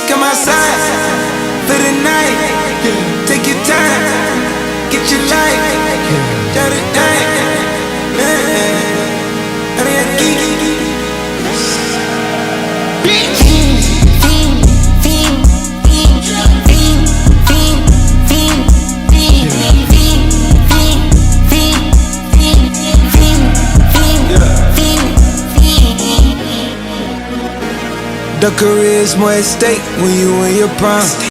come outside for the night. Take your time, get your life. Dirty night, the career's more at stake when you in your prime.